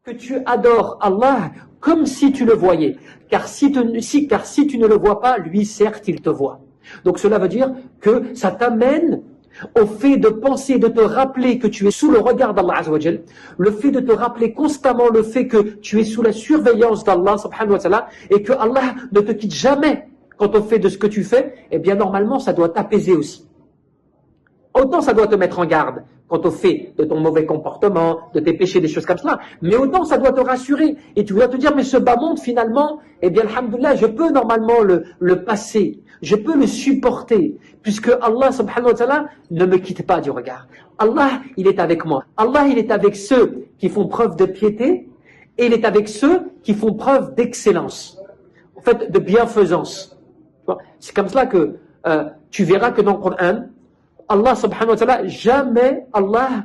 que tu adores Allah comme si tu le voyais. Car si tu ne le vois pas, lui, certes, il te voit. Donc cela veut dire que ça t'amène au fait de penser, de te rappeler que tu es sous le regard d'Allah Azza wa Jal, le fait de te rappeler constamment le fait que tu es sous la surveillance d'Allah subhanahu wa ta'ala et que Allah ne te quitte jamais quand on fait de ce que tu fais, eh bien normalement ça doit t'apaiser aussi. Autant ça doit te mettre en garde quant au fait de ton mauvais comportement, de tes péchés, des choses comme cela, mais autant ça doit te rassurer et tu dois te dire mais ce bas monde finalement, eh bien alhamdoulilah, je peux normalement le passer, je peux le supporter, puisque Allah subhanahu wa ta'ala ne me quitte pas du regard. Allah, il est avec moi. Allah, il est avec ceux qui font preuve de piété et il est avec ceux qui font preuve d'excellence, en fait de bienfaisance. C'est comme cela que tu verras que dans le Coran, Allah subhanahu wa ta'ala, jamais Allah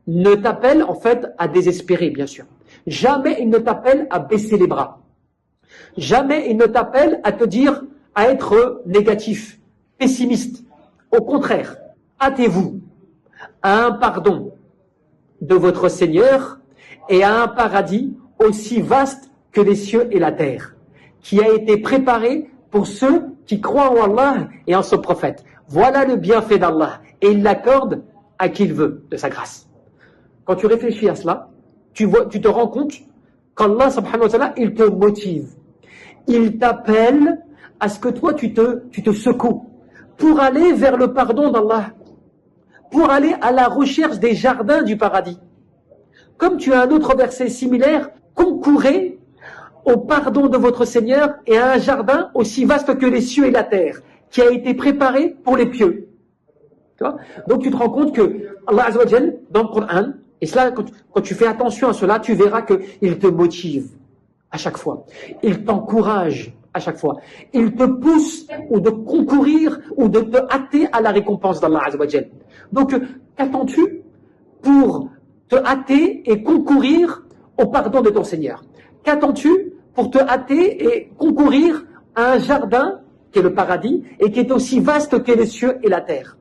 ne t'appelle en fait à désespérer, bien sûr. Jamais il ne t'appelle à baisser les bras. Jamais il ne t'appelle à te dire, à être négatif, pessimiste. Au contraire, hâtez-vous à un pardon de votre Seigneur et à un paradis aussi vaste que les cieux et la terre, qui a été préparé pour ceux qui croient en Allah et en son prophète. Voilà le bienfait d'Allah et il l'accorde à qui il veut de sa grâce. Quand tu réfléchis à cela, tu te rends compte qu'Allah subhanahu wa ta'ala, il te motive. Il t'appelle à ce que toi tu te secoues pour aller vers le pardon d'Allah, pour aller à la recherche des jardins du paradis. Comme tu as un autre verset similaire, concourez au pardon de votre Seigneur et à un jardin aussi vaste que les cieux et la terre, qui a été préparé pour les pieux. Tu vois? Donc tu te rends compte que Allah Azza wa Jal, dans le Coran, et cela, quand tu fais attention à cela, tu verras qu'il te motive à chaque fois. Il t'encourage à chaque fois. Il te pousse ou de concourir ou de te hâter à la récompense d'Allah Azza wa Jal. Donc qu'attends-tu pour te hâter et concourir au pardon de ton Seigneur? Qu'attends-tu pour te hâter et concourir à un jardin qui est le paradis et qui est aussi vaste que les cieux et la terre?